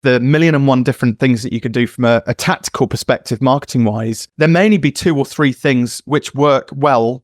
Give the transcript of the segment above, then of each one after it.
the million and one different things that you could do from a tactical perspective, marketing wise, there may only be 2 or 3 things which work well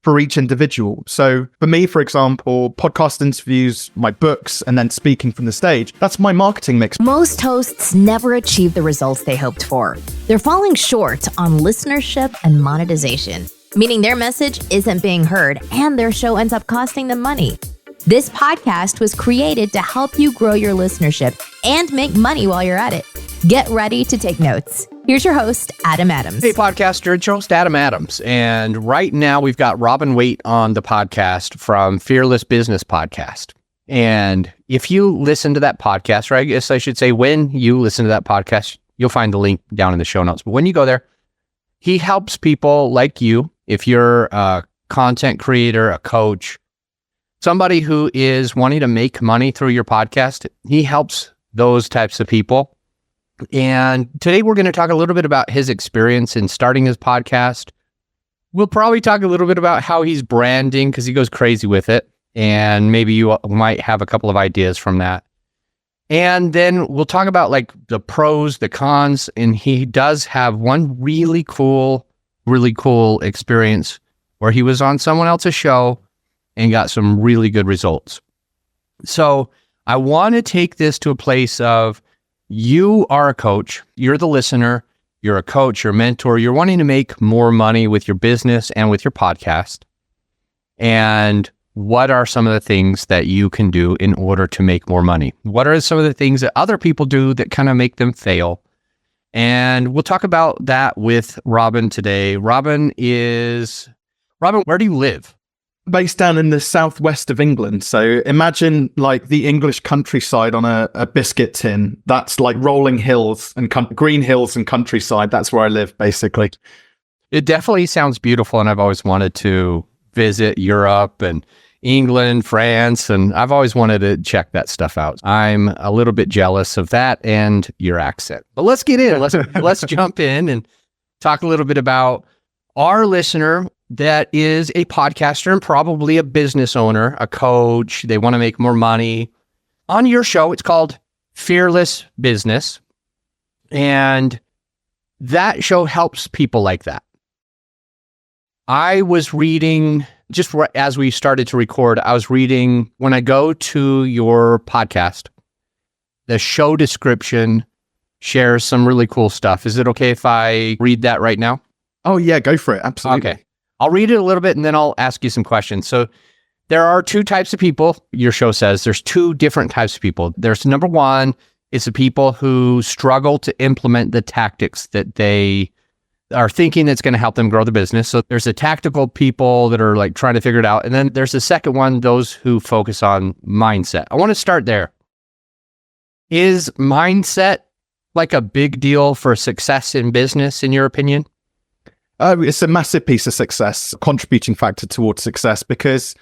for each individual. So for me, for example, podcast interviews, my books, and then speaking from the stage, that's my marketing mix. Most hosts never achieve the results they hoped for. They're falling short on listenership and monetization, meaning their message isn't being heard and their show ends up costing them money. This podcast was created to help you grow your listenership and make money while you're at it. Get ready to take notes. Here's your host, Adam Adams. Hey, podcaster, it's your host, Adam Adams. And right now we've got Robin Waite on the podcast from Fearless Business Podcast. And if you listen to that podcast, or I guess I should say when you listen to that podcast, you'll find the link down in the show notes. But when you go there, he helps people like you, if you're a content creator, a coach, somebody who is wanting to make money through your podcast. He helps those types of people. And today we're going to talk a little bit about his experience in starting his podcast. We'll probably talk a little bit about how he's branding, because he goes crazy with it. And maybe you might have a couple of ideas from that. And then we'll talk about like the pros, the cons. And he does have one really cool experience where he was on someone else's show and got some really good results. So I want to take this to a place of, you are a coach, you're the listener, you're a coach, you're a mentor, you're wanting to make more money with your business and with your podcast. And what are some of the things that you can do in order to make more money? What are some of the things that other people do that kind of make them fail? And we'll talk about that with Robin today. Robin, where do you live? Based down in the southwest of England. So imagine like the English countryside on a biscuit tin. That's like rolling hills and green hills and countryside. That's where I live, basically. It definitely sounds beautiful. And I've always wanted to visit Europe and England, France, and I've always wanted to check that stuff out. I'm a little bit jealous of that and your accent. But let's get in. Let's jump in and talk a little bit about our listener that is a podcaster and probably a business owner, a coach. They want to make more money. On your show, it's called Fearless Business. And that show helps people like that. I was reading, just as we started to record, I was reading, when I go to your podcast, the show description shares some really cool stuff. Is it okay if I read that right now? Oh yeah, go for it. Absolutely. Okay. I'll read it a little bit and then I'll ask you some questions. So there are 2 types of people. Your show says there's 2 different types of people. There's number 1, it's the people who struggle to implement the tactics that they are thinking that's going to help them grow the business. So there's the tactical people that are like trying to figure it out. And then there's the second one, those who focus on mindset. I want to start there. Is mindset like a big deal for success in business, in your opinion? It's a massive piece of success, contributing factor towards success, because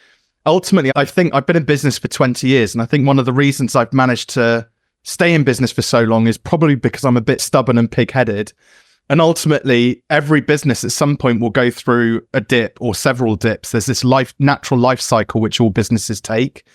ultimately, I think I've been in business for 20 years. And I think one of the reasons I've managed to stay in business for so long is probably because I'm a bit stubborn and pig-headed. And ultimately, every business at some point will go through a dip or several dips. There's this natural life cycle which all businesses take.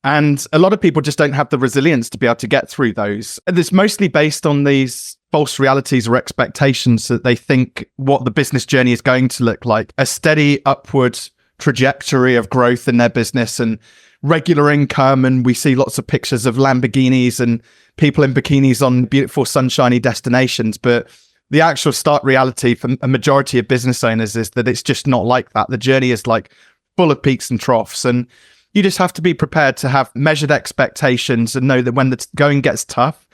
And a lot of people just don't have the resilience to be able to get through those. And it's mostly based on these false realities or expectations that they think what the business journey is going to look like. A steady upward trajectory of growth in their business and regular income. And we see lots of pictures of Lamborghinis and people in bikinis on beautiful sunshiny destinations. But the actual stark reality for a majority of business owners is that it's just not like that. The journey is like full of peaks and troughs. And you just have to be prepared to have measured expectations and know that when the going gets tough,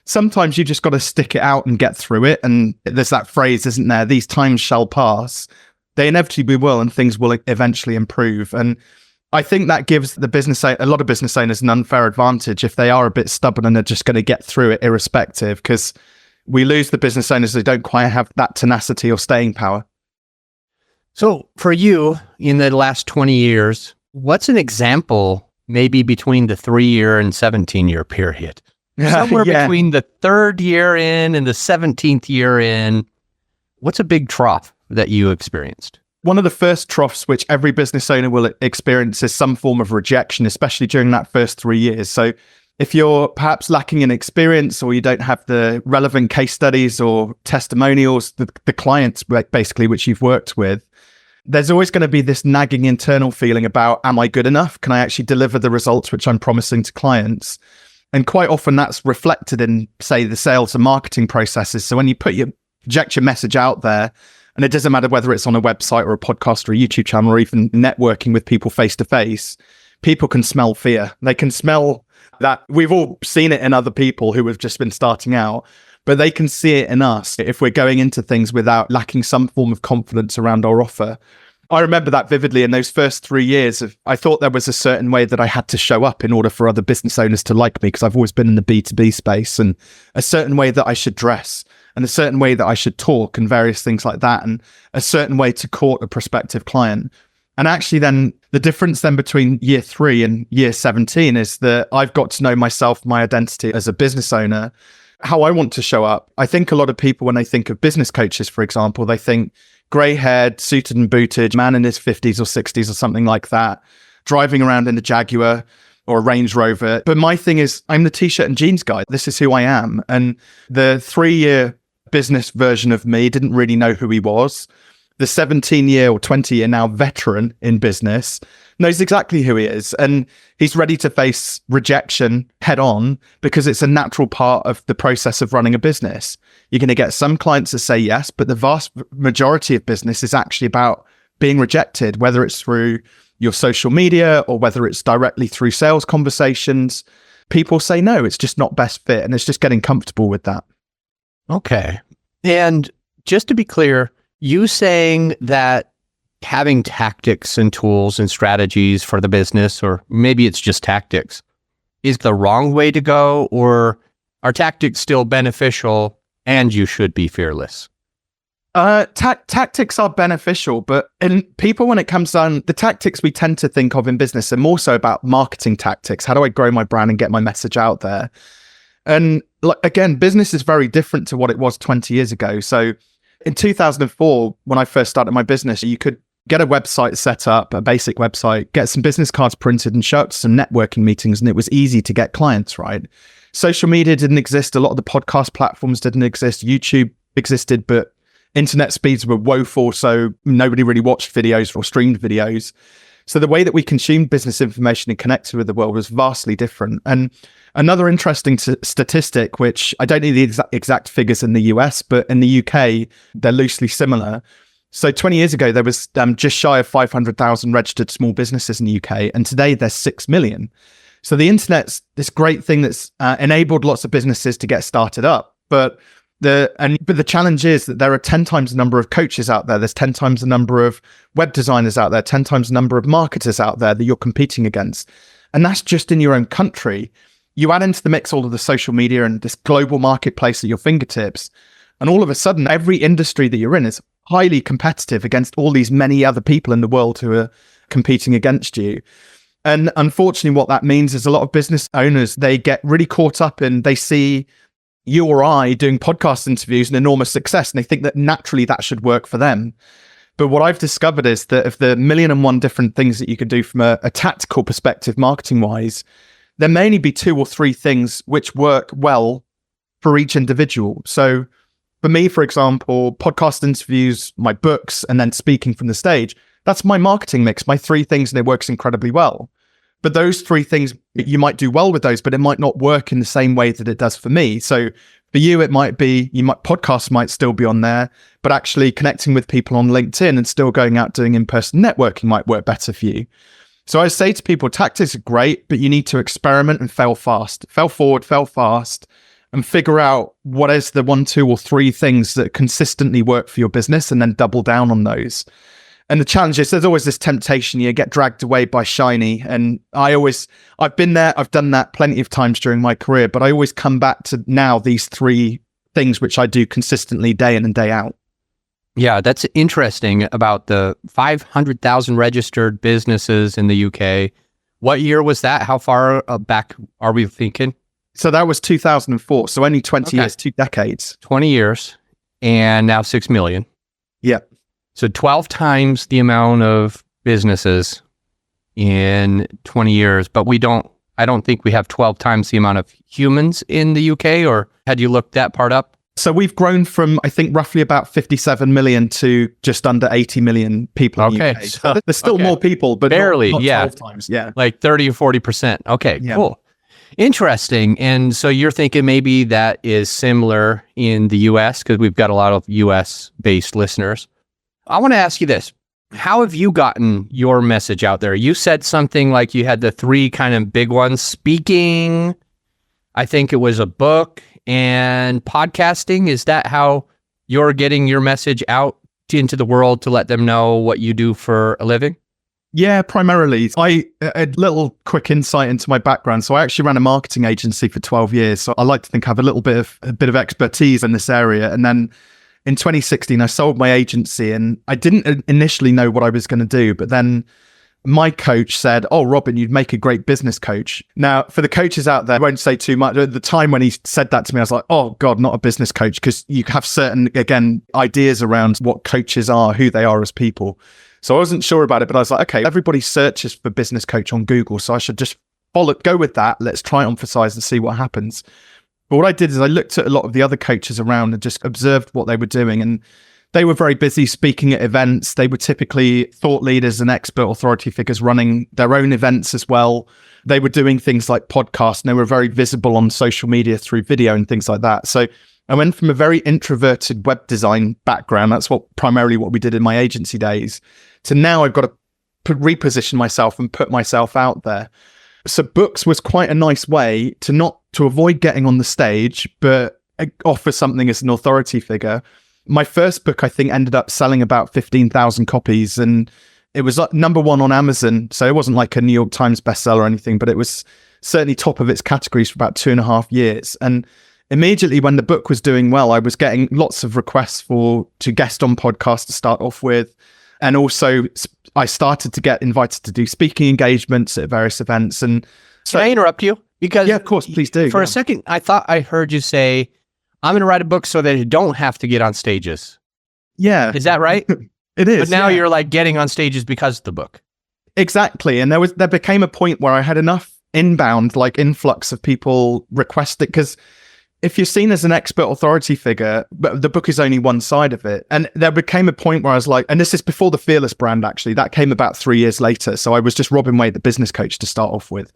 sometimes you just got to stick it out and get through it. And there's that phrase, isn't there? These times shall pass. They inevitably will, and things will eventually improve. And I think that gives a lot of business owners an unfair advantage if they are a bit stubborn and are just going to get through it irrespective, because we lose the business owners who don't quite have that tenacity or staying power. So for you, in the last 20 years, what's an example maybe between the 3-year and 17-year period? Somewhere between the 3rd year in and the 17th year in, what's a big trough that you experienced? One of the first troughs which every business owner will experience is some form of rejection, especially during that first 3 years. So If you're perhaps lacking in experience or you don't have the relevant case studies or testimonials, the clients basically which you've worked with, there's always going to be this nagging internal feeling about, am I good enough? Can I actually deliver the results which I'm promising to clients? And quite often that's reflected in, say, the sales and marketing processes. So when you project your message out there, and it doesn't matter whether it's on a website or a podcast or a YouTube channel or even networking with people face to face, people can smell fear. They can smell that. We've all seen it in other people who have just been starting out, but they can see it in us if we're going into things without lacking some form of confidence around our offer. I remember that vividly in those first 3 years. I thought there was a certain way that I had to show up in order for other business owners to like me, because I've always been in the B2B space, and a certain way that I should dress and a certain way that I should talk and various things like that, and a certain way to court a prospective client. And actually then the difference then between year 3 and year 17 is that I've got to know myself, my identity as a business owner, how I want to show up. I think a lot of people, when they think of business coaches, for example, they think grey-haired, suited and booted, man in his 50s or 60s or something like that, driving around in a Jaguar or a Range Rover. But my thing is, I'm the t-shirt and jeans guy. This is who I am. And the 3-year business version of me didn't really know who he was. The 17-year or 20-year now veteran in business knows exactly who he is, and he's ready to face rejection head on because it's a natural part of the process of running a business. You're going to get some clients that say yes, but the vast majority of business is actually about being rejected, whether it's through your social media or whether it's directly through sales conversations. People say no, it's just not best fit, and it's just getting comfortable with that. Okay. And just to be clear, you saying that having tactics and tools and strategies for the business, or maybe it's just tactics, is the wrong way to go, or are tactics still beneficial and you should be fearless? Tactics are beneficial, but in people, when it comes down, the tactics we tend to think of in business are more so about marketing tactics. How do I grow my brand and get my message out there? And again, business is very different to what it was 20 years ago. So in 2004, when I first started my business, you could get a website set up, a basic website, get some business cards printed and show up to some networking meetings, and it was easy to get clients, right? Social media didn't exist. A lot of the podcast platforms didn't exist. YouTube existed, but internet speeds were woeful, so nobody really watched videos or streamed videos. So the way that we consumed business information and connected with the world was vastly different. And another interesting statistic, which I don't know the exact figures in the US, but in the UK, they're loosely similar. So 20 years ago, there was just shy of 500,000 registered small businesses in the UK, and today there's 6 million. So the internet's this great thing that's enabled lots of businesses to get started up. But the challenge is that there are 10 times the number of coaches out there. There's 10 times the number of web designers out there, 10 times the number of marketers out there that you're competing against. And that's just in your own country. You add into the mix all of the social media and this global marketplace at your fingertips, and all of a sudden, every industry that you're in is highly competitive against all these many other people in the world who are competing against you. And unfortunately, what that means is a lot of business owners, they get really caught up in, they see you or I doing podcast interviews and enormous success, and they think that naturally that should work for them. But what I've discovered is that of the 1,000,001 different things that you could do from a tactical perspective, marketing wise, there may only be 2 or 3 things which work well for each individual. So for me, for example, podcast interviews, my books, and then speaking from the stage, that's my marketing mix, my 3 things, and it works incredibly well. But those 3 things, you might do well with those, but it might not work in the same way that it does for me. So for you, it might be, podcasts might still be on there, but actually connecting with people on LinkedIn and still going out doing in-person networking might work better for you. So I say to people, tactics are great, but you need to experiment and fail fast. Fail forward, fail fast, and figure out what is the 1, 2, or 3 things that consistently work for your business, and then double down on those. And the challenge is there's always this temptation, you get dragged away by shiny. And I've been there, I've done that plenty of times during my career, but I always come back to now these 3 things which I do consistently day in and day out. Yeah, that's interesting about the 500,000 registered businesses in the UK. What year was that? How far back are we thinking? So that was 2004. So only 20 years, 2 decades. 20 years, and now 6 million. Yeah. So 12 times the amount of businesses in 20 years, but we don't I don't think we have 12 times the amount of humans in the UK, or had you looked that part up? So we've grown from, I think, roughly about 57 million to just under 80 million people in the UK. So there's still more people, but barely, not yeah. 12 times. Yeah. Like 30 or 40%. Okay, Yeah. cool. Interesting. And so you're thinking maybe that is similar in the US, because we've got a lot of US-based listeners. I want to ask you this. How have you gotten your message out there? You said something like you had the 3 kind of big ones: speaking, I think it was a book, and podcasting. Is that how you're getting your message out into the world to let them know what you do for a living? Yeah, primarily. A little quick insight into my background. So I actually ran a marketing agency for 12 years. So I like to think I have a bit of expertise in this area. And then in 2016, I sold my agency, and I didn't initially know what I was going to do. But then my coach said, "Oh, Robin, you'd make a great business coach." Now, for the coaches out there, I won't say too much. At the time when he said that to me, I was like, "Oh God, not a business coach," because you have certain, again, ideas around what coaches are, who they are as people. So I wasn't sure about it, but I was like, okay, everybody searches for business coach on Google, so I should just go with that. Let's try it on for size and see what happens. But what I did is I looked at a lot of the other coaches around and just observed what they were doing. And they were very busy speaking at events. They were typically thought leaders and expert authority figures running their own events as well. They were doing things like podcasts, and they were very visible on social media through video and things like that. So I went from a very introverted web design background. That's primarily what we did in my agency days, to now I've got to reposition myself and put myself out there. So books was quite a nice way to avoid getting on the stage, but offer something as an authority figure. My first book, I think, ended up selling about 15,000 copies, and it was number 1 on Amazon. So it wasn't like a New York Times bestseller or anything, but it was certainly top of its categories for about 2.5 years. And immediately when the book was doing well, I was getting lots of requests to guest on podcasts to start off with. And also I started to get invited to do speaking engagements at various events. And so, can I interrupt you? Because yeah, of course, please do. For a second, I thought I heard you say, "I'm going to write a book so that I don't have to get on stages." Yeah. Is that right? It is. But now you're like getting on stages because of the book. Exactly. And there became a point where I had enough inbound, like influx of people requesting, because if you're seen as an expert authority figure, but the book is only one side of it. And there became a point where I was like, and this is before the Fearless brand, actually, that came about 3 years later. So I was just Robin Waite, the business coach, to start off with.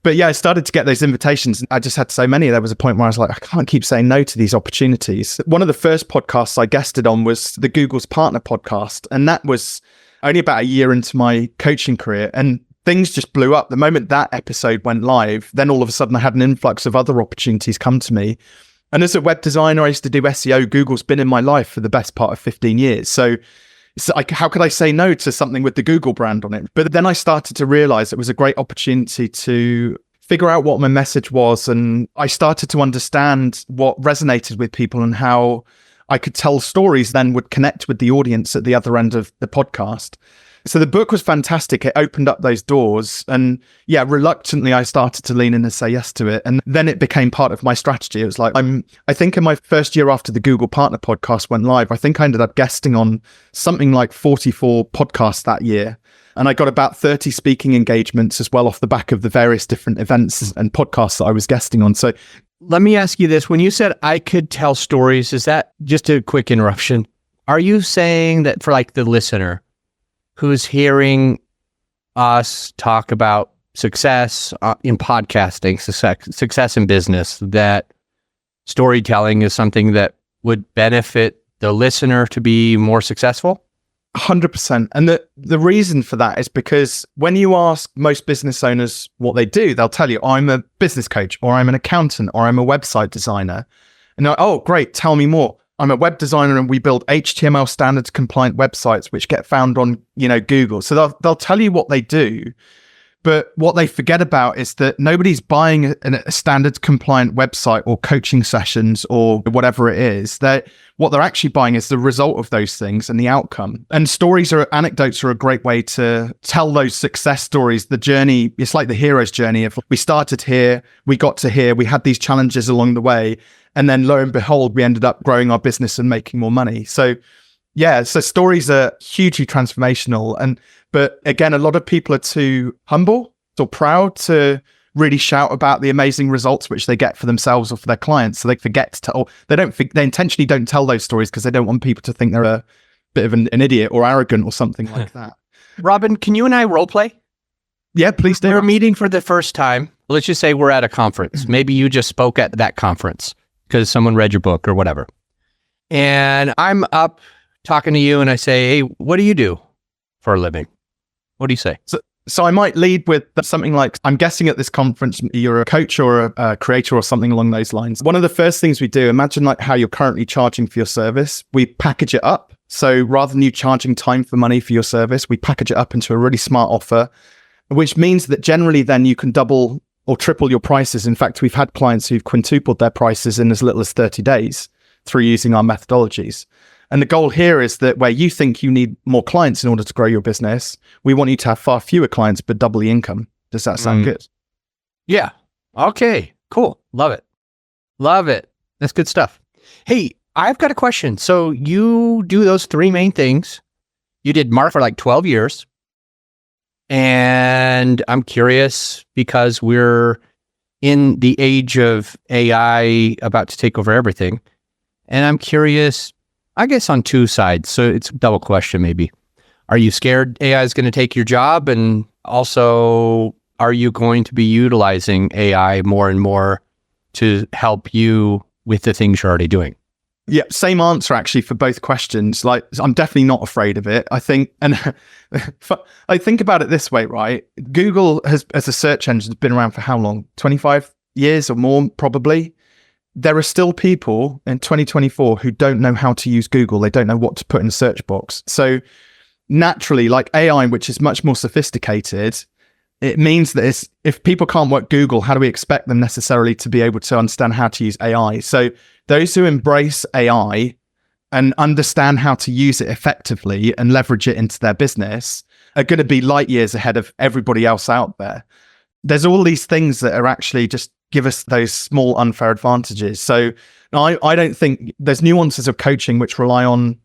But yeah, I started to get those invitations. I just had so many. There was a point where I was like, I can't keep saying no to these opportunities. One of the first podcasts I guested on was the Google's Partner podcast. And that was only about a year into my coaching career. And things just blew up. The moment that episode went live, then all of a sudden I had an influx of other opportunities come to me. And as a web designer, I used to do SEO. Google's been in my life for the best part of 15 years. So how could I say no to something with the Google brand on it? But then I started to realize it was a great opportunity to figure out what my message was. And I started to understand what resonated with people and how I could tell stories then would connect with the audience at the other end of the podcast. So the book was fantastic. It opened up those doors. And yeah, reluctantly, I started to lean in and say yes to it. And then it became part of my strategy. It was like, I think in my first year after the Google Partner podcast went live, I think I ended up guesting on something like 44 podcasts that year. And I got about 30 speaking engagements as well off the back of the various different events and podcasts that I was guesting on. So let me ask you this. When you said I could tell stories, is that just a quick interruption? Are you saying that for like the listener who's hearing us talk about success in podcasting, success in business, that storytelling is something that would benefit the listener to be more successful? 100%. And the reason for that is because when you ask most business owners what they do, they'll tell you, I'm a business coach, or I'm an accountant, or I'm a website designer. And they're like, oh, great, tell me more. I'm a web designer and we build HTML standards compliant websites which get found on, Google. So they'll tell you what they do, but what they forget about is that nobody's buying a standards compliant website or coaching sessions or whatever it is. What they're actually buying is the result of those things and the outcome. And anecdotes are a great way to tell those success stories. The journey, it's like the hero's journey. If we started here, we got to here, we had these challenges along the way. And then lo and behold, we ended up growing our business and making more money. So yeah, so stories are hugely transformational. But again, a lot of people are too humble or proud to really shout about the amazing results which they get for themselves or for their clients. So they forget to tell, they intentionally don't tell those stories because they don't want people to think they're a bit of an idiot or arrogant or something like that. Robin, can you and I role play? Yeah, please do. We're meeting for the first time. Let's just say we're at a conference. Maybe you just spoke at that conference because someone read your book or whatever. And I'm up talking to you and I say, hey, what do you do for a living? What do you say? So I might lead with something like, I'm guessing at this conference, you're a coach or a creator or something along those lines. One of the first things we do, imagine like how you're currently charging for your service. We package it up. So rather than you charging time for money for your service, we package it up into a really smart offer, which means that generally then you can double or triple your prices. In fact, we've had clients who've quintupled their prices in as little as 30 days through using our methodologies. And the goal here is that where you think you need more clients in order to grow your business, we want you to have far fewer clients, but double the income. Does that sound good? Yeah. Okay, cool. Love it. Love it. That's good stuff. Hey, I've got a question. So you do those three main things. You did Mark for like 12 years. And I'm curious because we're in the age of AI about to take over everything. And I'm curious, I guess on two sides. So it's a double question maybe. Are you scared AI is going to take your job? And also, are you going to be utilizing AI more and more to help you with the things you're already doing? Yeah, same answer actually for both questions. Like, I'm definitely not afraid of it. I think, and I think about it this way, right? Google has, as a search engine, has been around for how long? 25 years or more, probably. There are still people in 2024 who don't know how to use Google. They don't know what to put in a search box. So naturally, like AI, which is much more sophisticated, it means that if people can't work Google, how do we expect them necessarily to be able to understand how to use AI? So those who embrace AI and understand how to use it effectively and leverage it into their business are going to be light years ahead of everybody else out there. There's all these things that are actually just give us those small unfair advantages. So I don't think there's nuances of coaching which rely on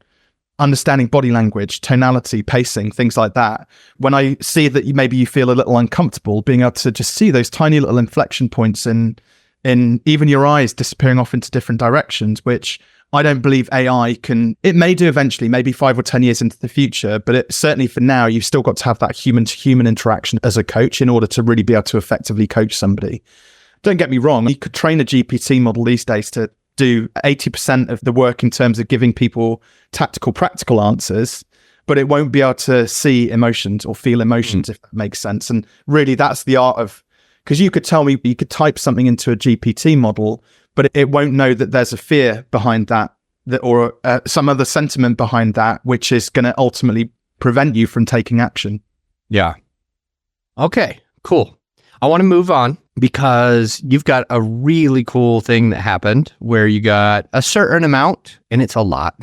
understanding body language, tonality, pacing, things like that. When I see that maybe you feel a little uncomfortable, being able to just see those tiny little inflection points in even your eyes disappearing off into different directions, which I don't believe AI can. It may do eventually, maybe 5 or 10 years into the future, but certainly for now, you've still got to have that human-to-human interaction as a coach in order to really be able to effectively coach somebody. Don't get me wrong, you could train a GPT model these days to do 80% of the work in terms of giving people tactical, practical answers, but it won't be able to see emotions or feel emotions, if that makes sense. And really, that's the art of, because you could tell me, you could type something into a GPT model, but it won't know that there's a fear behind that or some other sentiment behind that, which is going to ultimately prevent you from taking action. Yeah. Okay, cool. I want to move on because you've got a really cool thing that happened where you got a certain amount, and it's a lot,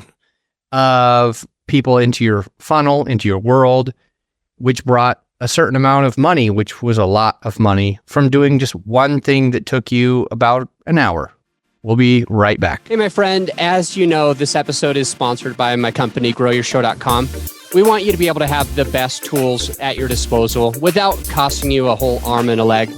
of people into your funnel, into your world, which brought a certain amount of money, which was a lot of money from doing just one thing that took you about an hour. We'll be right back. Hey, my friend, as you know, this episode is sponsored by my company, GrowYourShow.com. We want you to be able to have the best tools at your disposal without costing you a whole arm and a leg.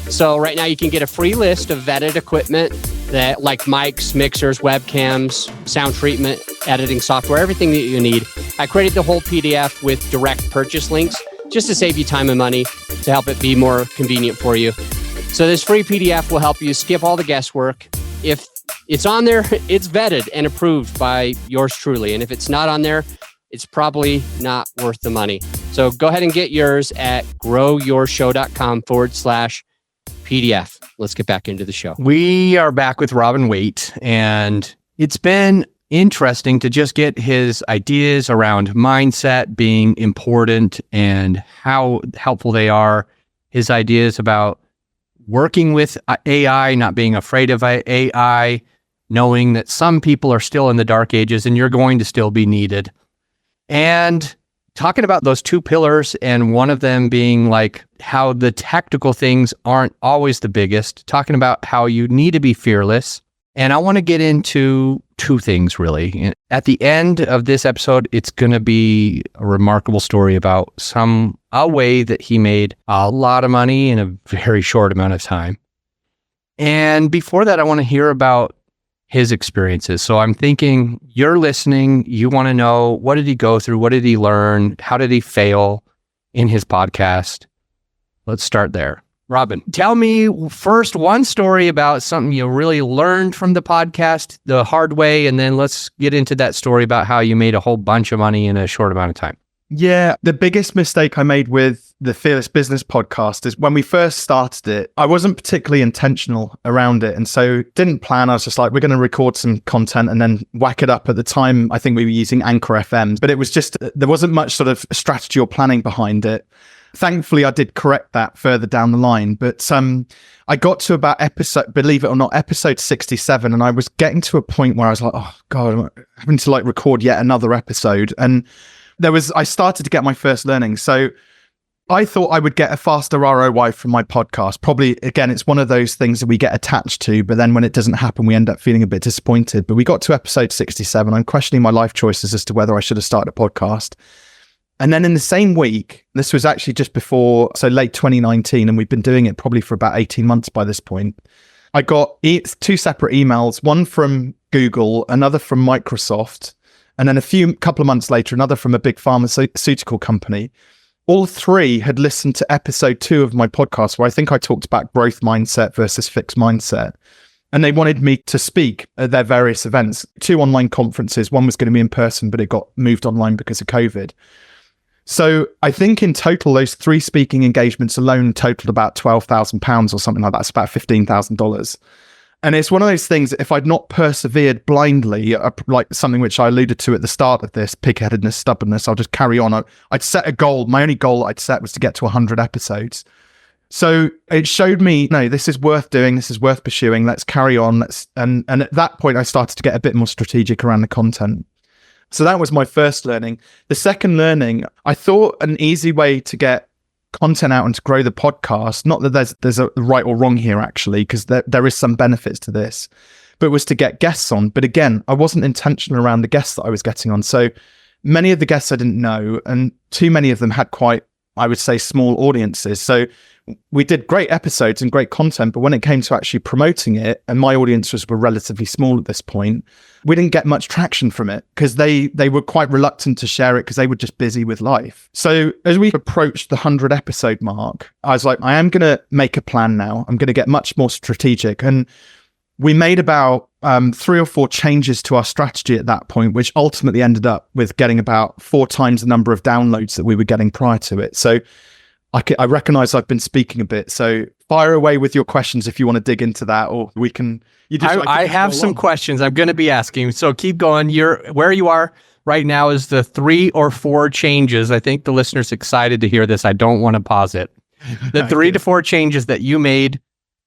So right now you can get a free list of vetted equipment that like mics, mixers, webcams, sound treatment, editing software, everything that you need. I created the whole PDF with direct purchase links just to save you time and money, to help it be more convenient for you. So this free PDF will help you skip all the guesswork. If it's on there, it's vetted and approved by yours truly. And if it's not on there, it's probably not worth the money. So go ahead and get yours at growyourshow.com/PDF. Let's get back into the show. We are back with Robin Waite, and it's been interesting to just get his ideas around mindset being important and how helpful they are. His ideas about working with AI, not being afraid of AI, knowing that some people are still in the dark ages and you're going to still be needed. And talking about those two pillars, and one of them being like how the tactical things aren't always the biggest, talking about how you need to be fearless. And I want to get into two things really. At the end of this episode, it's going to be a remarkable story about some a way that he made a lot of money in a very short amount of time. And before that, I want to hear about his experiences. So I'm thinking you're listening, you want to know, what did he go through? What did he learn? How did he fail in his podcast? Let's start there. Robin, tell me first one story about something you really learned from the podcast the hard way, and then let's get into that story about how you made a whole bunch of money in a short amount of time. Yeah, the biggest mistake I made with the Fearless Business podcast is when we first started it, I wasn't particularly intentional around it. And so didn't plan. I was just like, we're going to record some content and then whack it up. At the time, I think we were using Anchor FM, but it was just, there wasn't much sort of strategy or planning behind it. Thankfully, I did correct that further down the line. But I got to about believe it or not, episode 67. And I was getting to a point where I was like, oh God, I'm having to like record yet another episode. And I started to get my first learning. So I thought I would get a faster ROI from my podcast. Probably, again, it's one of those things that we get attached to, but then when it doesn't happen, we end up feeling a bit disappointed. But we got to episode 67. I'm questioning my life choices as to whether I should have started a podcast. And then in the same week, this was actually just before, so late 2019, and we've been doing it probably for about 18 months by this point. I got two separate emails, one from Google, another from Microsoft, and then couple of months later, another from a big pharmaceutical company. All three had listened to episode 2 of my podcast, where I think I talked about growth mindset versus fixed mindset. And they wanted me to speak at their various events, 2 online conferences. One was going to be in person, but it got moved online because of COVID. So I think in total, those 3 speaking engagements alone totaled about £12,000 or something like that. It's about $15,000. And it's one of those things, if I'd not persevered blindly, like something which I alluded to at the start of this, pig-headedness, stubbornness, I'll just carry on. I'd set a goal. My only goal I'd set was to get to 100 episodes. So it showed me, no, this is worth doing. This is worth pursuing. Let's carry on. And at that point, I started to get a bit more strategic around the content. So that was my first learning. The second learning, I thought an easy way to get content out and to grow the podcast, not that there's a right or wrong here actually, because there is some benefits to this, but was to get guests on. But again, I wasn't intentional around the guests that I was getting on. So many of the guests I didn't know, and too many of them had quite, I would say, small audiences. So we did great episodes and great content, but when it came to actually promoting it, and my audiences were relatively small at this point, we didn't get much traction from it because they were quite reluctant to share it because they were just busy with life. So as we approached the 100 episode mark, I was like, I am going to make a plan now. I'm going to get much more strategic. And we made about 3 or 4 changes to our strategy at that point, which ultimately ended up with getting about 4 times the number of downloads that we were getting prior to it. So I recognize I've been speaking a bit, so fire away with your questions if you want to dig into that, or we can. I have some questions I'm going to be asking, so keep going. Where you are right now is the 3 or 4 changes. I think the listener's excited to hear this. I don't want to pause it. The 3 to 4 changes that you made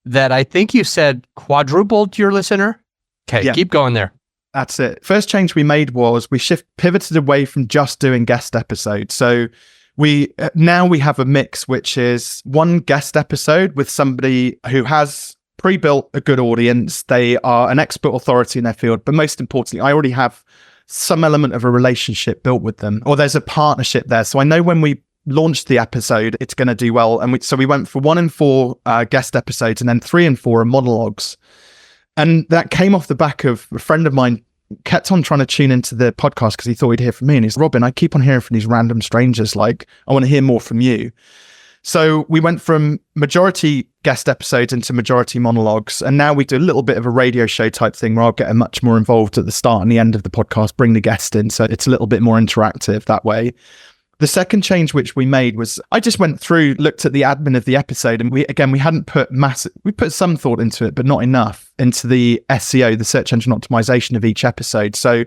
that I think you said quadrupled your listener. Okay, yeah. Keep going there. That's it. First change we made was we pivoted away from just doing guest episodes. So now we have a mix, which is 1 guest episode with somebody who has pre-built a good audience. They are an expert authority in their field, but most importantly, I already have some element of a relationship built with them, or there's a partnership there. So I know when we launch the episode, it's going to do well. And so we went for 1 and 4 guest episodes, and then 3 and 4 are monologues. And that came off the back of a friend of mine kept on trying to tune into the podcast because he thought he'd hear from me. And he's, Robin, I keep on hearing from these random strangers. Like, I want to hear more from you. So we went from majority guest episodes into majority monologues. And now we do a little bit of a radio show type thing where I'll get much more involved at the start and the end of the podcast, bring the guest in. So it's a little bit more interactive that way. The second change which we made was I just went through, looked at the admin of the episode, and we hadn't put we put some thought into it, but not enough into the SEO, the search engine optimization of each episode. So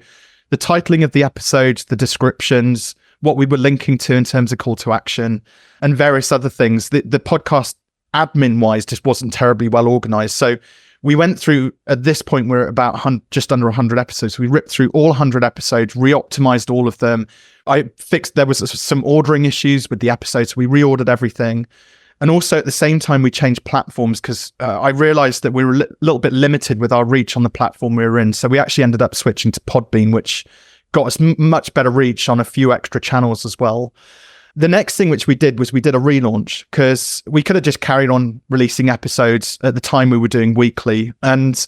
the titling of the episodes, the descriptions, what we were linking to in terms of call to action, and various other things. The podcast admin wise just wasn't terribly well organized. So we went through, at this point, we're about just under 100 episodes. We ripped through all 100 episodes, re-optimized all of them. There was some ordering issues with the episodes. So we reordered everything. And also at the same time, we changed platforms because I realized that we were a little bit limited with our reach on the platform we were in. So we actually ended up switching to Podbean, which got us much better reach on a few extra channels as well. The next thing which we did was we did a relaunch, because we could have just carried on releasing episodes. At the time we were doing weekly, and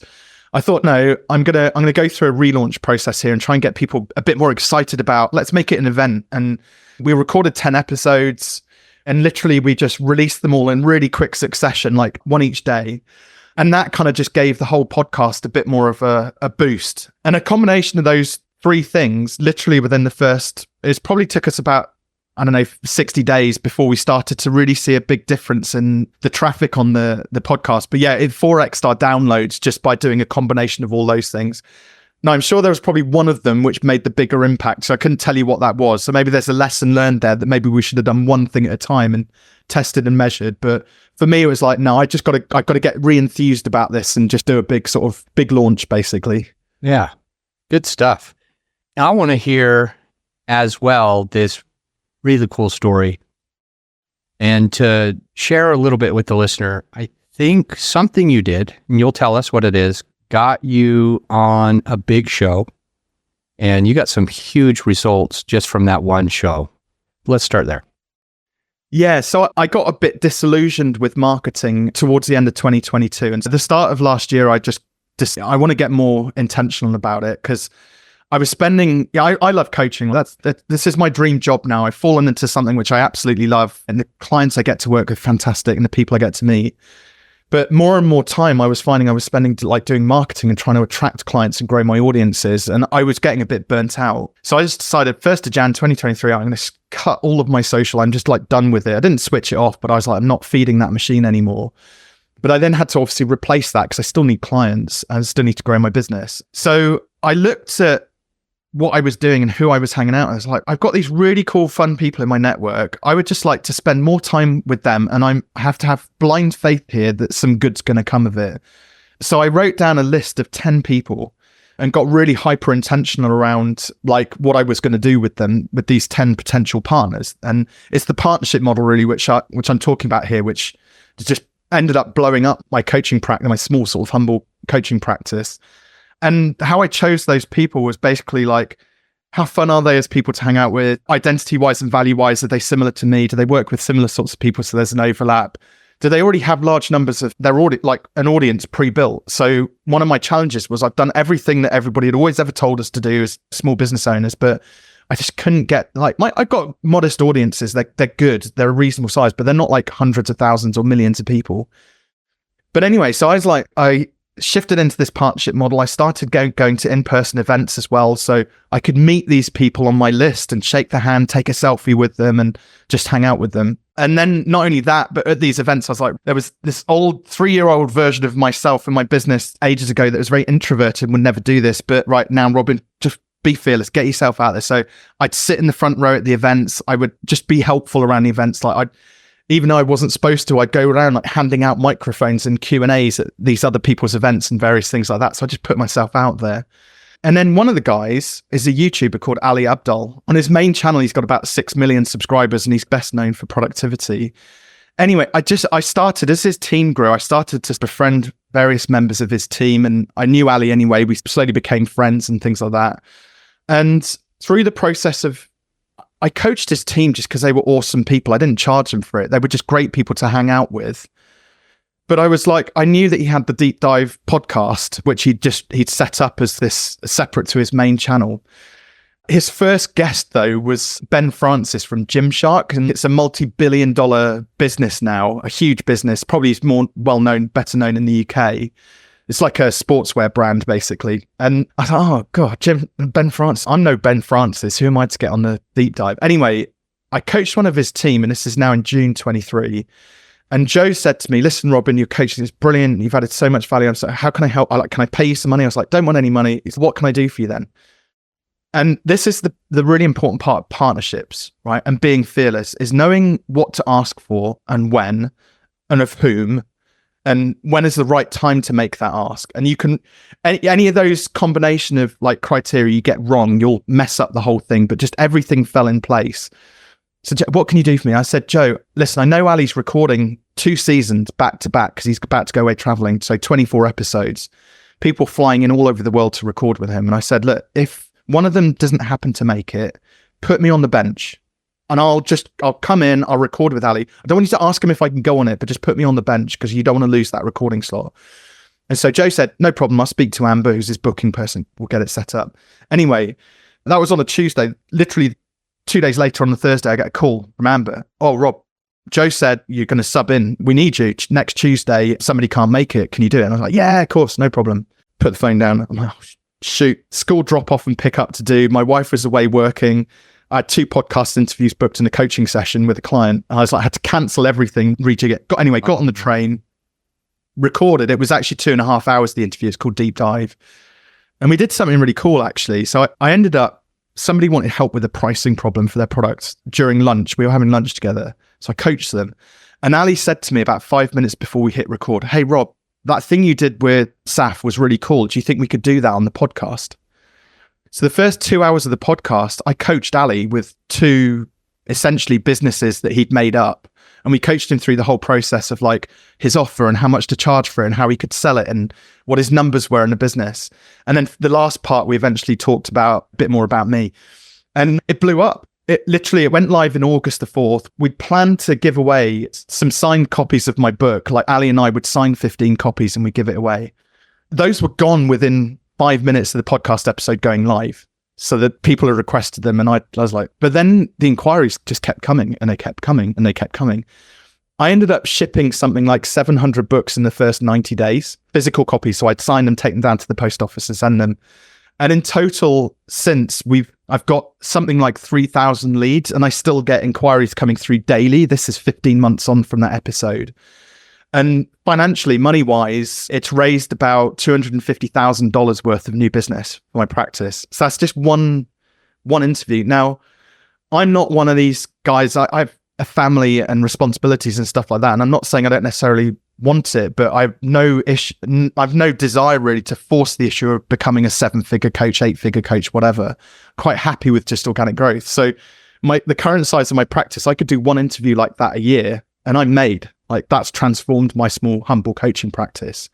I thought, no, I'm gonna go through a relaunch process here and try and get people a bit more excited about, let's make it an event. And we recorded 10 episodes, and literally we just released them all in really quick succession, like one each day. And that kind of just gave the whole podcast a bit more of a boost. And a combination of those three things, literally within the first, it probably took us about, 60 days before we started to really see a big difference in the traffic on the podcast. But yeah, it 4x'd our downloads just by doing a combination of all those things. Now, I'm sure there was probably one of them which made the bigger impact, so I couldn't tell you what that was. So maybe there's a lesson learned there that maybe we should have done one thing at a time and tested and measured. But for me, it was like, no, I've got to get re-enthused about this and just do a big launch, basically. Yeah, good stuff. Now, I want to hear as well this really cool story, and to share a little bit with the listener. I think something you did, and you'll tell us what it is, got you on a big show, and you got some huge results just from that one show. Let's start there. Yeah, so I got a bit disillusioned with marketing towards the end of 2022. And at the start of last year, I want to get more intentional about it, because I was spending, I love coaching. This is my dream job now. I've fallen into something which I absolutely love, and the clients I get to work with, fantastic, and the people I get to meet. But more and more time I was finding I was spending like doing marketing and trying to attract clients and grow my audiences. And I was getting a bit burnt out. So I just decided 1st of Jan 2023, I'm going to cut all of my social. I'm just like done with it. I didn't switch it off, but I was like, I'm not feeding that machine anymore. But I then had to obviously replace that because I still need clients. I still need to grow my business. So I looked at what I was doing and who I was hanging out with. I was like, I've got these really cool, fun people in my network. I would just like to spend more time with them. And I have to have blind faith here that some good's going to come of it. So I wrote down a list of 10 people and got really hyper intentional around like what I was going to do with them, with these 10 potential partners. And it's the partnership model really, which I'm talking about here, which just ended up blowing up my coaching practice, my small sort of humble coaching practice. And how I chose those people was basically like, how fun are they as people to hang out with? Identity-wise and value-wise, are they similar to me? Do they work with similar sorts of people so there's an overlap? Do they already have large numbers of their like an audience pre-built? So one of my challenges was I've done everything that everybody had always ever told us to do as small business owners, but I just couldn't get I've got modest audiences. They're good. They're a reasonable size, but they're not like hundreds of thousands or millions of people. But anyway, so I was like, I shifted into this partnership model. I started going to in-person events as well, so I could meet these people on my list and shake their hand, take a selfie with them, and just hang out with them. And then not only that, but at these events, I was like, there was this old 3-year-old version of myself in my business ages ago that was very introverted, would never do this. But right now, Robin, just be fearless, get yourself out there. So I'd sit in the front row at the events. I would just be helpful around the events. Like even though I wasn't supposed to, I'd go around like handing out microphones and Q&As at these other people's events and various things like that. So I just put myself out there. And then one of the guys is a YouTuber called Ali Abdul. On his main channel, he's got about 6 million subscribers and he's best known for productivity. Anyway, I started, as his team grew, I started to befriend various members of his team. And I knew Ali anyway. We slowly became friends and things like that. And through the process of, I coached his team just because they were awesome people. I didn't charge them for it. They were just great people to hang out with. But I was like, I knew that he had the Deep Dive podcast, which he'd set up as this separate to his main channel. His first guest, though, was Ben Francis from Gymshark. And it's a multi-billion-dollar business now, a huge business, probably more well-known, better known in the UK. It's like a sportswear brand, basically. And I thought, oh, God, Ben Francis. I'm no Ben Francis. Who am I to get on the deep dive? Anyway, I coached one of his team, and this is now in June 23. And Joe said to me, listen, Robin, your coaching is brilliant. You've added so much value. I'm like, how can I help? Can I pay you some money? I was like, don't want any money. He said, what can I do for you then? And this is the really important part of partnerships, right? And being fearless is knowing what to ask for and when and of whom. And when is the right time to make that ask? And you can, any of those combination of like criteria you get wrong, you'll mess up the whole thing, but just everything fell in place. So what can you do for me? I said, Joe, listen, I know Ali's recording 2 seasons back to back because he's about to go away traveling. So 24 episodes, people flying in all over the world to record with him. And I said, look, if one of them doesn't happen to make it, put me on the bench. and I'll come in, I'll record with Ali. I don't want you to ask him if I can go on it, but just put me on the bench because you don't want to lose that recording slot. And so Joe said, no problem. I'll speak to Amber, who's his booking person. We'll get it set up. Anyway, that was on a Tuesday. Literally 2 days later on the Thursday, I get a call from Amber. Oh, Rob, Joe said you're going to sub in. We need you next Tuesday. Somebody can't make it. Can you do it? And I was like, yeah, of course. No problem. Put the phone down. I'm like, oh, shoot. School drop off and pick up to do. My wife was away working. I had 2 podcast interviews booked in a coaching session with a client. I was like, I had to cancel everything, rejig it. Got on the train, recorded. It was actually 2.5 hours. The interview is called Deep Dive. And we did something really cool, actually. So I ended up, somebody wanted help with a pricing problem for their products during lunch. We were having lunch together. So I coached them. And Ali said to me about 5 minutes before we hit record, hey, Rob, that thing you did with Saf was really cool. Do you think we could do that on the podcast? So the first 2 hours of the podcast, I coached Ali with 2 essentially businesses that he'd made up. And we coached him through the whole process of like his offer and how much to charge for it and how he could sell it and what his numbers were in the business. And then the last part, we eventually talked about a bit more about me. And it blew up. It went live in August the 4th. We'd planned to give away some signed copies of my book. Like Ali and I would sign 15 copies and we'd give it away. Those were gone within 5 minutes of the podcast episode going live. So that people had requested them. And I was like, but then the inquiries just kept coming and they kept coming and they kept coming. I ended up shipping something like 700 books in the first 90 days, physical copies. So I'd sign them, take them down to the post office and send them. And in total, since I've got something like 3,000 leads and I still get inquiries coming through daily. This is 15 months on from that episode. And financially, money-wise, it's raised about $250,000 worth of new business for my practice. So that's just one interview. Now, I'm not one of these guys. I have a family and responsibilities and stuff like that. And I'm not saying I don't necessarily want it, but I've no desire really to force the issue of becoming a 7-figure coach, 8-figure coach, whatever. Quite happy with just organic growth. So the current size of my practice, I could do 1 interview like that a year and I'm made. Like that's transformed my small, humble coaching practice.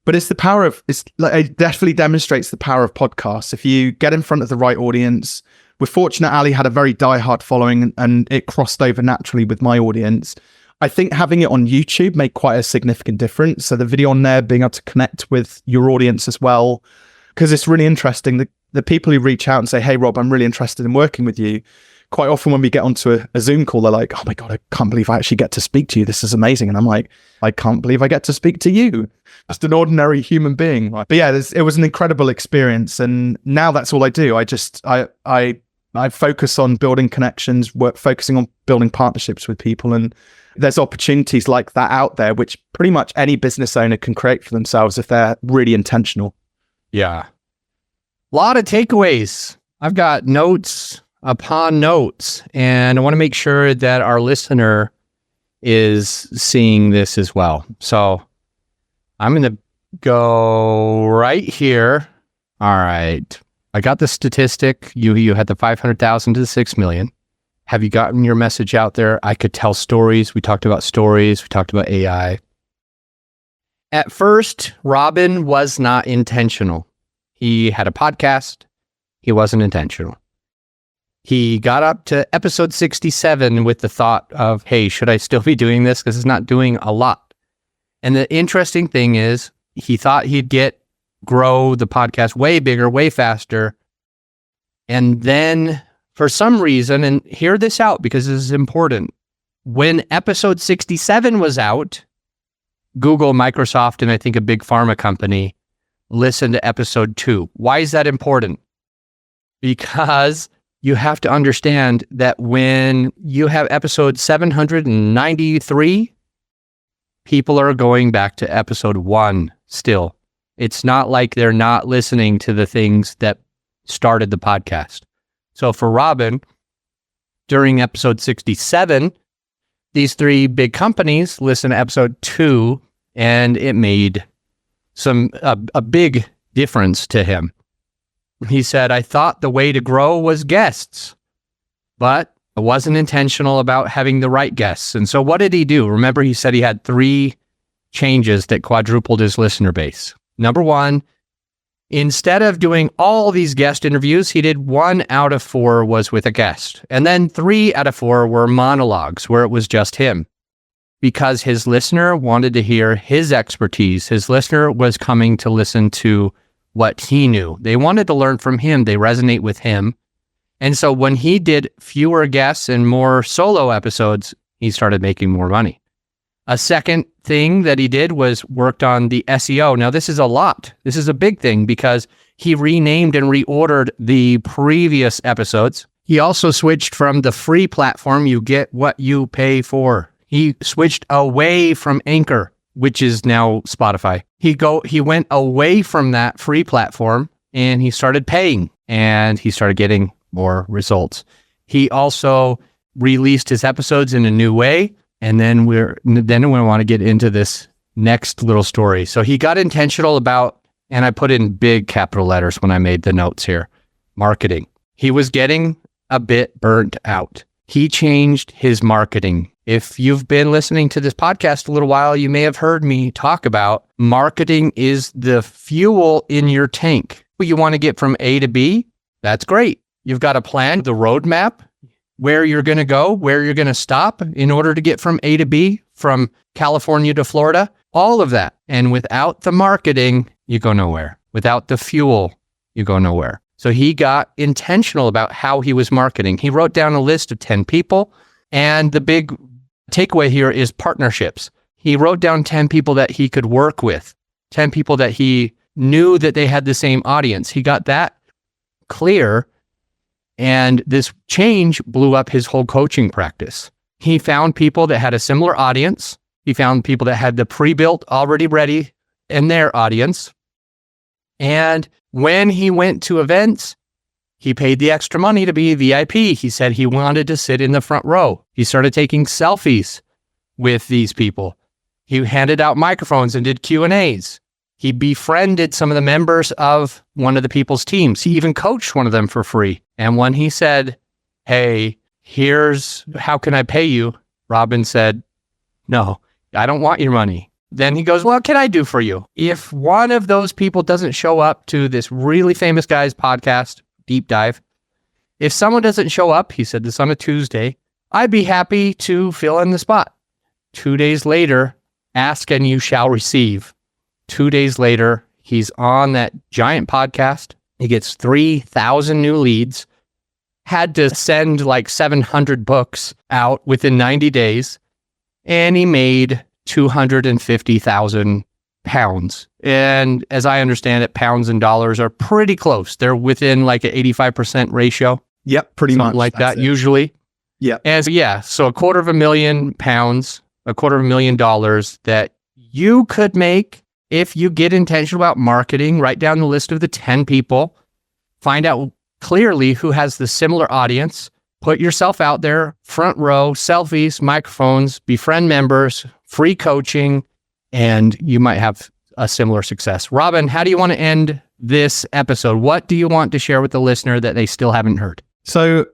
But it's the power of, it definitely demonstrates the power of podcasts. If you get in front of the right audience, we're fortunate Ali had a very diehard following and it crossed over naturally with my audience. I think having it on YouTube made quite a significant difference. So the video on there, being able to connect with your audience as well, because it's really interesting. The people who reach out and say, hey, Rob, I'm really interested in working with you. Quite often when we get onto a Zoom call, they're like, oh my God, I can't believe I actually get to speak to you. This is amazing. And I'm like, I can't believe I get to speak to you. Just an ordinary human being. But yeah, it was an incredible experience. And now that's all I do. I focus on building connections, focusing on building partnerships with people. And there's opportunities like that out there, which pretty much any business owner can create for themselves if they're really intentional. Yeah. A lot of takeaways. I've got notes upon notes, and I want to make sure that our listener is seeing this as well. So I'm going to go right here. All right. I got the statistic. You had the 500,000 to the 6 million. Have you gotten your message out there? I could tell stories. We talked about stories. We talked about AI. At first, Robin was not intentional. He had a podcast. He wasn't intentional. He got up to episode 67 with the thought of, hey, should I still be doing this? Because it's not doing a lot. And the interesting thing is he thought he'd grow the podcast way bigger, way faster. And then for some reason, and hear this out because this is important, when episode 67 was out, Google, Microsoft, and I think a big pharma company listened to episode 2. Why is that important? Because you have to understand that when you have episode 793, people are going back to episode 1 still. It's not like they're not listening to the things that started the podcast. So for Robin, during episode 67, these 3 big companies listened to episode 2, and it made a big difference to him. He said, I thought the way to grow was guests, but I wasn't intentional about having the right guests. And so what did he do? Remember, he said he had 3 changes that quadrupled his listener base. Number 1, Instead of doing all these guest interviews, he did 1 out of 4 was with a guest. And then 3 out of 4 were monologues where it was just him. Because his listener wanted to hear his expertise. His listener was coming to listen to what he knew. They wanted to learn from him. They resonate with him. And so when he did fewer guests and more solo episodes, he started making more money. A second thing that he did was worked on the SEO. Now, this is a lot. This is a big thing because he renamed and reordered the previous episodes. He also switched from the free platform, you get what you pay for. He switched away from Anchor, which is now Spotify. He went away from that free platform and he started paying and he started getting more results. He also released his episodes in a new way. And then we want to get into this next little story. So he got intentional about, and I put in big capital letters when I made the notes here, marketing. He was getting a bit burnt out. He changed his marketing. If you've been listening to this podcast a little while, you may have heard me talk about marketing is the fuel in your tank. You want to get from A to B? That's great. You've got a plan, the roadmap, where you're going to go, where you're going to stop in order to get from A to B, from California to Florida, all of that. And without the marketing, you go nowhere. Without the fuel, you go nowhere. So he got intentional about how he was marketing. He wrote down a list of 10 people. And the big takeaway here is partnerships. He wrote down 10 people that he could work with, 10 people that he knew that they had the same audience. He got that clear. And this change blew up his whole coaching practice. He found people that had a similar audience. He found people that had the pre-built already ready in their audience. And when he went to events, he paid the extra money to be VIP. He said he wanted to sit in the front row. He started taking selfies with these people. He handed out microphones and did Q&As. He befriended some of the members of one of the people's teams. He even coached one of them for free. And when he said, hey, here's how can I pay you? Robin said, no, I don't want your money. Then he goes, what can I do for you? If one of those people doesn't show up to this really famous guy's podcast, Deep Dive, if someone doesn't show up, he said this on a Tuesday, I'd be happy to fill in the spot. 2 days later, ask and you shall receive. 2 days later, he's on that giant podcast. He gets 3,000 new leads, had to send like 700 books out within 90 days, and he made 250,000 pounds. And as I understand it, pounds and dollars are pretty close. They're within like an 85% ratio. Yep, pretty much. Like that, usually. Yeah. So £250,000, $250,000 that you could make if you get intentional about marketing. Write down the list of the 10 people, find out clearly who has the similar audience, put yourself out there, front row, selfies, microphones, befriend members, free coaching, and you might have a similar success. Robin, how do you want to end this episode? What do you want to share with the listener that they still haven't heard? So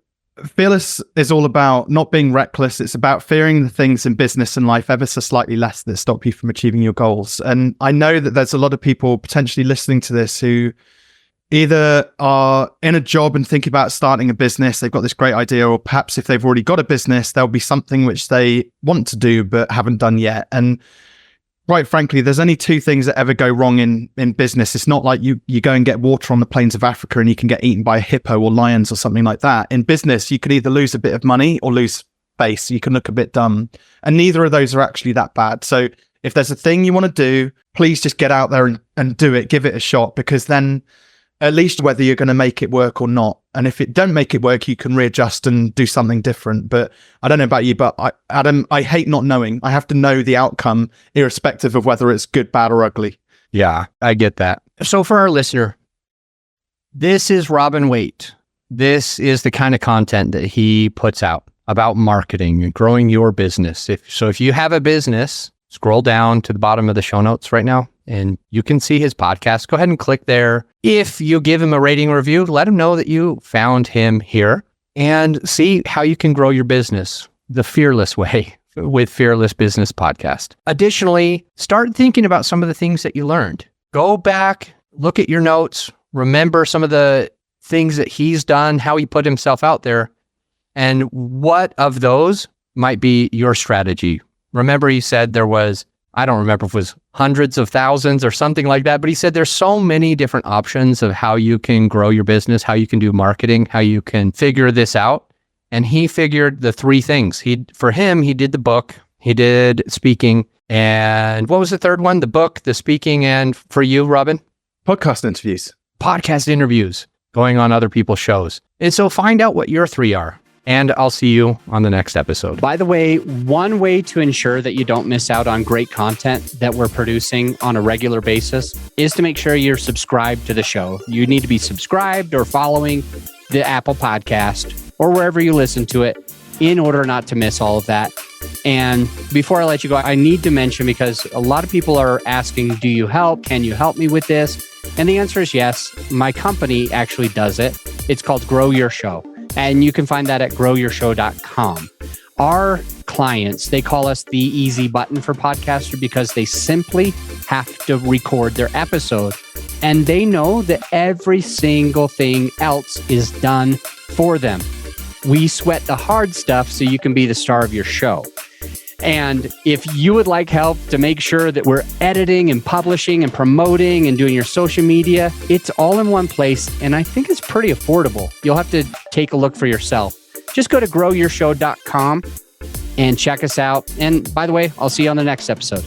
Fearless is all about not being reckless. It's about fearing the things in business and life ever so slightly less that stop you from achieving your goals. And I know that there's a lot of people potentially listening to this who either are in a job and thinking about starting a business, they've got this great idea, or perhaps if they've already got a business, there'll be something which they want to do but haven't done yet. And quite frankly, there's only two things that ever go wrong in business. It's not like you go and get water on the plains of Africa and you can get eaten by a hippo or lions or something like that. In business, you could either lose a bit of money or lose face. You can look a bit dumb. And neither of those are actually that bad. So if there's a thing you want to do, please just get out there and do it. Give it a shot, because then at least whether you're going to make it work or not. And if it don't make it work, you can readjust and do something different. But I don't know about you, but Adam, I hate not knowing. I have to know the outcome, irrespective of whether it's good, bad, or ugly. Yeah, I get that. So for our listener, this is Robin Waite. This is the kind of content that he puts out about marketing and growing your business. If you have a business, scroll down to the bottom of the show notes right now, and you can see his podcast. Go ahead and click there. If you give him a rating or review, let him know that you found him here, and see how you can grow your business the fearless way with Fearless Business Podcast. Additionally, start thinking about some of the things that you learned. Go back look at your notes, remember some of the things that he's done, how he put himself out there, and what of those might be your strategy. Remember, he said there was, I don't remember if it was hundreds of thousands or something like that, but he said there's so many different options of how you can grow your business, how you can do marketing, how you can figure this out. And he figured the three things. For him, he did the book, he did speaking, and what was the third one? The book, the speaking, and for you, Robin? Podcast interviews. Podcast interviews, going on other people's shows. And so find out what your three are. And I'll see you on the next episode. By the way, one way to ensure that you don't miss out on great content that we're producing on a regular basis is to make sure you're subscribed to the show. You need to be subscribed or following the Apple Podcast or wherever you listen to it in order not to miss all of that. And before I let you go, I need to mention, because a lot of people are asking, do you help? Can you help me with this? And the answer is yes. My company actually does it. It's called Grow Your Show. And you can find that at growyourshow.com. Our clients, they call us the easy button for podcaster because they simply have to record their episode. And they know that every single thing else is done for them. We sweat the hard stuff so you can be the star of your show. And if you would like help to make sure that we're editing and publishing and promoting and doing your social media, it's all in one place. And I think it's pretty affordable. You'll have to take a look for yourself. Just go to growyourshow.com and check us out. And by the way, I'll see you on the next episode.